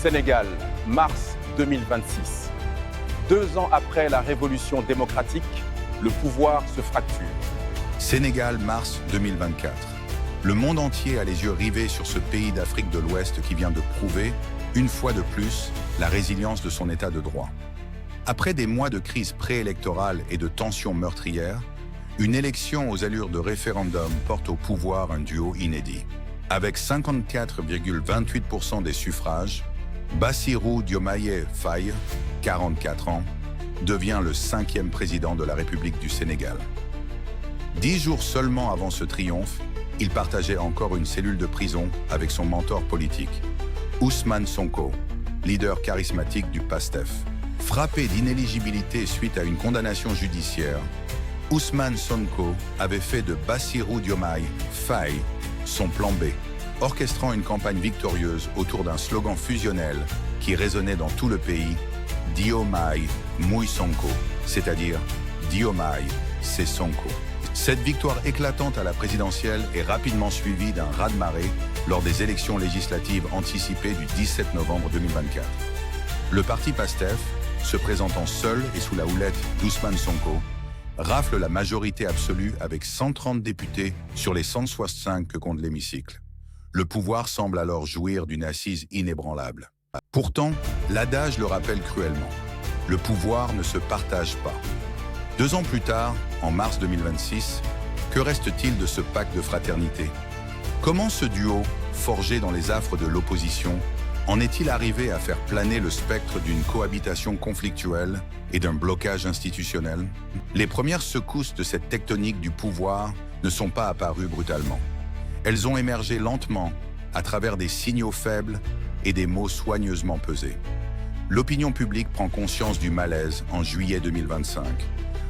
Sénégal, mars 2026. 2 ans après la révolution démocratique, le pouvoir se fracture. Sénégal, mars 2024. Le monde entier a les yeux rivés sur ce pays d'Afrique de l'Ouest qui vient de prouver, une fois de plus, la résilience de son état de droit. Après des mois de crise préélectorale et de tensions meurtrières, une élection aux allures de référendum porte au pouvoir un duo inédit. Avec 54,28% des suffrages, Bassirou Diomaye Faye, 44 ans, devient le 5e président de la République du Sénégal. 10 jours seulement avant ce triomphe, il partageait encore une cellule de prison avec son mentor politique, Ousmane Sonko, leader charismatique du PASTEF. Frappé d'inéligibilité suite à une condamnation judiciaire, Ousmane Sonko avait fait de Bassirou Diomaye Faye son plan B, orchestrant une campagne victorieuse autour d'un slogan fusionnel qui résonnait dans tout le pays, Diomaye Mouy Sonko, c'est-à-dire Diomaye, c'est Sonko. Cette victoire éclatante à la présidentielle est rapidement suivie d'un raz-de-marée lors des élections législatives anticipées du 17 novembre 2024. Le parti PASTEF, se présentant seul et sous la houlette d'Ousmane Sonko, rafle la majorité absolue avec 130 députés sur les 165 que compte l'hémicycle. Le pouvoir semble alors jouir d'une assise inébranlable. Pourtant, l'adage le rappelle cruellement. Le pouvoir ne se partage pas. 2 ans plus tard, en mars 2026, que reste-t-il de ce pacte de fraternité? Comment ce duo, forgé dans les affres de l'opposition, en est-il arrivé à faire planer le spectre d'une cohabitation conflictuelle et d'un blocage institutionnel? Les premières secousses de cette tectonique du pouvoir ne sont pas apparues brutalement. Elles ont émergé lentement, à travers des signaux faibles et des mots soigneusement pesés. L'opinion publique prend conscience du malaise en juillet 2025,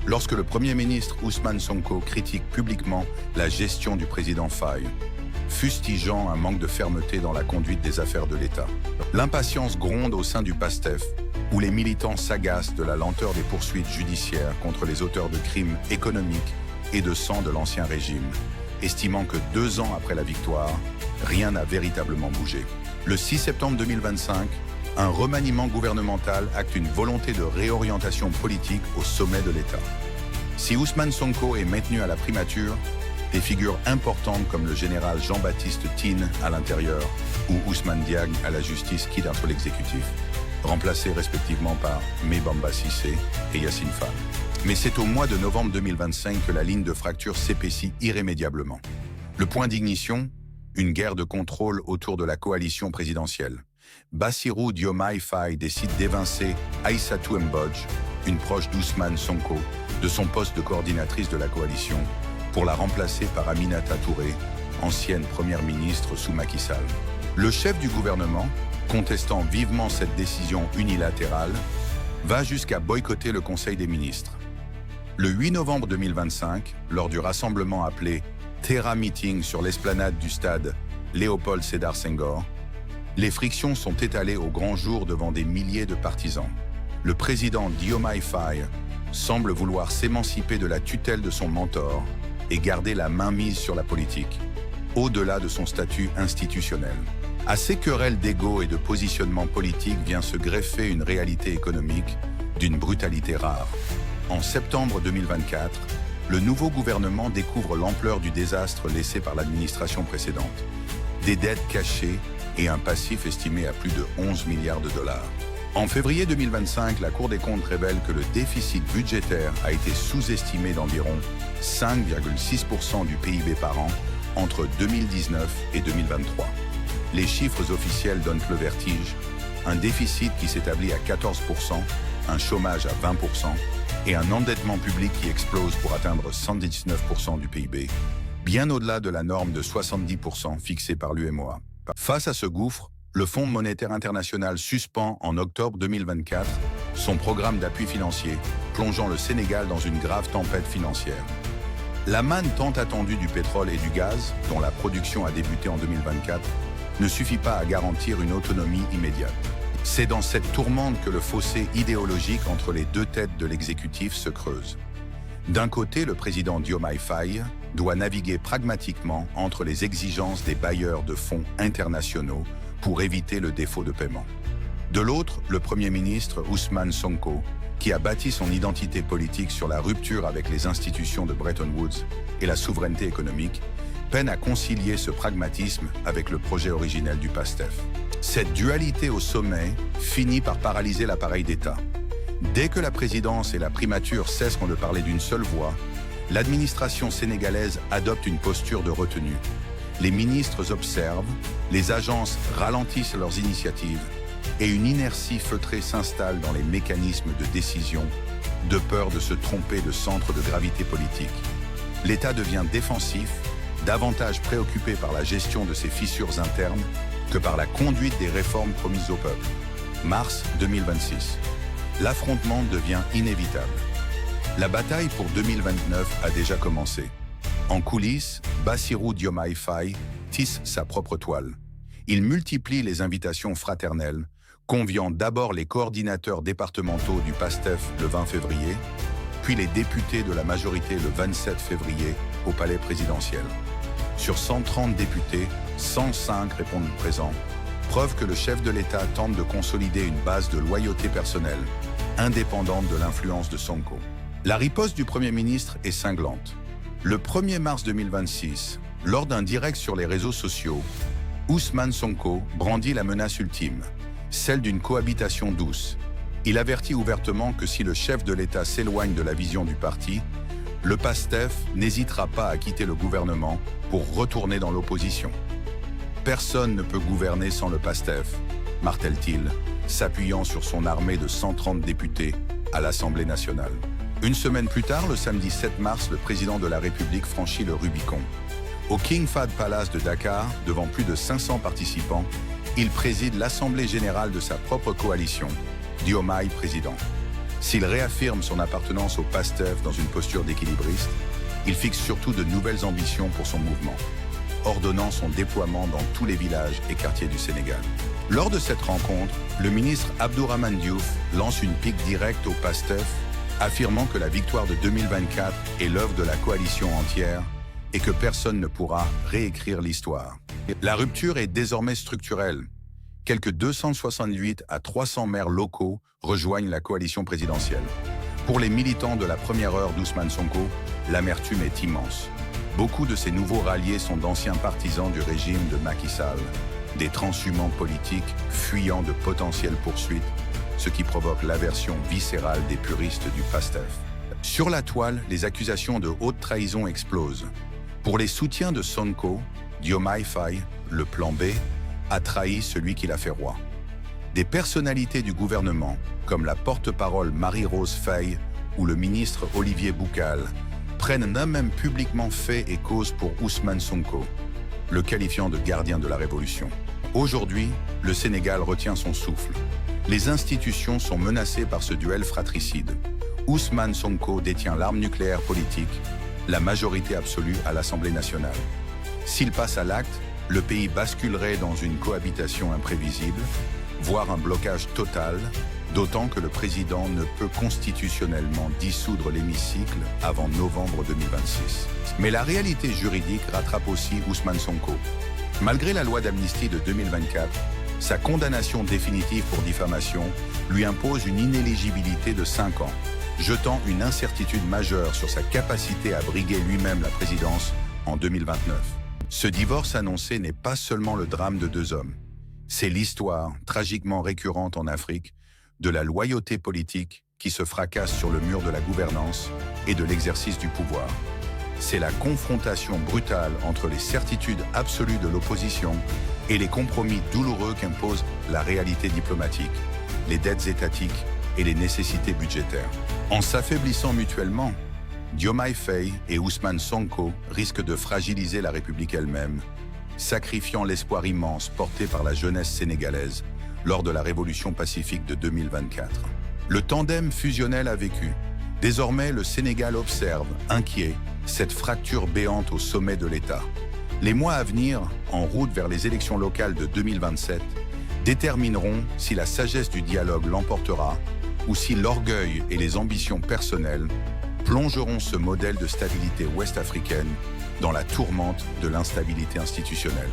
lorsque le Premier ministre Ousmane Sonko critique publiquement la gestion du président Faye, fustigeant un manque de fermeté dans la conduite des affaires de l'État. L'impatience gronde au sein du PASTEF, où les militants s'agacent de la lenteur des poursuites judiciaires contre les auteurs de crimes économiques et de sang de l'ancien régime, estimant que 2 ans après la victoire, rien n'a véritablement bougé. Le 6 septembre 2025, un remaniement gouvernemental acte une volonté de réorientation politique au sommet de l'État. Si Ousmane Sonko est maintenu à la primature, des figures importantes comme le général Jean-Baptiste Tine à l'intérieur ou Ousmane Diagne à la justice quittent entre l'exécutif, remplacés respectivement par Mebamba Cissé et Yassine Fall. Mais c'est au mois de novembre 2025 que la ligne de fracture s'épaissit irrémédiablement. Le point d'ignition, une guerre de contrôle autour de la coalition présidentielle. Bassirou Diomaye Faye décide d'évincer Aïssatou Mbodj, une proche d'Ousmane Sonko, de son poste de coordinatrice de la coalition, pour la remplacer par Aminata Touré, ancienne première ministre sous Macky Sall. Le chef du gouvernement, contestant vivement cette décision unilatérale, va jusqu'à boycotter le Conseil des ministres. Le 8 novembre 2025, lors du rassemblement appelé Terra Meeting sur l'esplanade du stade Léopold Sédar Senghor, les frictions sont étalées au grand jour devant des milliers de partisans. Le président Diomaye Faye semble vouloir s'émanciper de la tutelle de son mentor et garder la mainmise sur la politique, au-delà de son statut institutionnel. À ces querelles d'ego et de positionnement politique vient se greffer une réalité économique d'une brutalité rare. En septembre 2024, le nouveau gouvernement découvre l'ampleur du désastre laissé par l'administration précédente. Des dettes cachées et un passif estimé à plus de 11 milliards de dollars. En février 2025, la Cour des comptes révèle que le déficit budgétaire a été sous-estimé d'environ 5,6% du PIB par an entre 2019 et 2023. Les chiffres officiels donnent le vertige, un déficit qui s'établit à 14%, un chômage à 20% et un endettement public qui explose pour atteindre 119% du PIB, bien au-delà de la norme de 70% fixée par l'UEMOA. Face à ce gouffre, le Fonds monétaire international suspend en octobre 2024 son programme d'appui financier, plongeant le Sénégal dans une grave tempête financière. La manne tant attendue du pétrole et du gaz, dont la production a débuté en 2024, ne suffit pas à garantir une autonomie immédiate. C'est dans cette tourmente que le fossé idéologique entre les deux têtes de l'exécutif se creuse. D'un côté, le président Diomaye Faye doit naviguer pragmatiquement entre les exigences des bailleurs de fonds internationaux pour éviter le défaut de paiement. De l'autre, le Premier ministre Ousmane Sonko, qui a bâti son identité politique sur la rupture avec les institutions de Bretton Woods et la souveraineté économique, peine à concilier ce pragmatisme avec le projet originel du PASTEF. Cette dualité au sommet finit par paralyser l'appareil d'État. Dès que la présidence et la primature cesseront de parler d'une seule voix, l'administration sénégalaise adopte une posture de retenue. Les ministres observent, les agences ralentissent leurs initiatives et une inertie feutrée s'installe dans les mécanismes de décision, de peur de se tromper de centre de gravité politique. L'État devient défensif, davantage préoccupé par la gestion de ses fissures internes que par la conduite des réformes promises au peuple. Mars 2026. L'affrontement devient inévitable. La bataille pour 2029 a déjà commencé. En coulisses, Bassirou Diomaye Faye tisse sa propre toile. Il multiplie les invitations fraternelles, conviant d'abord les coordinateurs départementaux du PASTEF le 20 février, puis les députés de la majorité le 27 février au palais présidentiel. Sur 130 députés, 105 répondent présents, preuve que le chef de l'État tente de consolider une base de loyauté personnelle, indépendante de l'influence de Sonko. La riposte du Premier ministre est cinglante. Le 1er mars 2026, lors d'un direct sur les réseaux sociaux, Ousmane Sonko brandit la menace ultime, celle d'une cohabitation douce. Il avertit ouvertement que si le chef de l'État s'éloigne de la vision du parti, le PASTEF n'hésitera pas à quitter le gouvernement pour retourner dans l'opposition. Personne ne peut gouverner sans le PASTEF, martèle-t-il, s'appuyant sur son armée de 130 députés à l'Assemblée nationale. Une semaine plus tard, le samedi 7 mars, le président de la République franchit le Rubicon. Au King Fahd Palace de Dakar, devant plus de 500 participants, il préside l'Assemblée générale de sa propre coalition, Diomaye président. S'il réaffirme son appartenance au PASTEF dans une posture d'équilibriste, il fixe surtout de nouvelles ambitions pour son mouvement, ordonnant son déploiement dans tous les villages et quartiers du Sénégal. Lors de cette rencontre, le ministre Abdourahmane Diouf lance une pique directe au PASTEF, affirmant que la victoire de 2024 est l'œuvre de la coalition entière et que personne ne pourra réécrire l'histoire. La rupture est désormais structurelle. Quelques 268 à 300 maires locaux rejoignent la coalition présidentielle. Pour les militants de la première heure d'Ousmane Sonko, l'amertume est immense. Beaucoup de ces nouveaux ralliés sont d'anciens partisans du régime de Macky Sall, des transhumants politiques fuyant de potentielles poursuites, ce qui provoque l'aversion viscérale des puristes du PASTEF. Sur la toile, les accusations de haute trahison explosent. Pour les soutiens de Sonko, Diomaye Faye, le plan B, a trahi celui qui l'a fait roi. Des personnalités du gouvernement, comme la porte-parole Marie-Rose Faye ou le ministre Olivier Boucal, prennent eux-mêmes publiquement fait et cause pour Ousmane Sonko, le qualifiant de gardien de la révolution. Aujourd'hui, le Sénégal retient son souffle. Les institutions sont menacées par ce duel fratricide. Ousmane Sonko détient l'arme nucléaire politique, la majorité absolue à l'Assemblée nationale. S'il passe à l'acte, le pays basculerait dans une cohabitation imprévisible, voire un blocage total, d'autant que le président ne peut constitutionnellement dissoudre l'hémicycle avant novembre 2026. Mais la réalité juridique rattrape aussi Ousmane Sonko. Malgré la loi d'amnistie de 2024, sa condamnation définitive pour diffamation lui impose une inéligibilité de 5 ans, jetant une incertitude majeure sur sa capacité à briguer lui-même la présidence en 2029. Ce divorce annoncé n'est pas seulement le drame de deux hommes. C'est l'histoire, tragiquement récurrente en Afrique, de la loyauté politique qui se fracasse sur le mur de la gouvernance et de l'exercice du pouvoir. C'est la confrontation brutale entre les certitudes absolues de l'opposition et les compromis douloureux qu'impose la réalité diplomatique, les dettes étatiques et les nécessités budgétaires. En s'affaiblissant mutuellement, Diomaye Faye et Ousmane Sonko risquent de fragiliser la République elle-même, sacrifiant l'espoir immense porté par la jeunesse sénégalaise lors de la révolution pacifique de 2024. Le tandem fusionnel a vécu. Désormais, le Sénégal observe, inquiet, cette fracture béante au sommet de l'État. Les mois à venir, en route vers les élections locales de 2027, détermineront si la sagesse du dialogue l'emportera ou si l'orgueil et les ambitions personnelles plongeront ce modèle de stabilité ouest-africaine dans la tourmente de l'instabilité institutionnelle.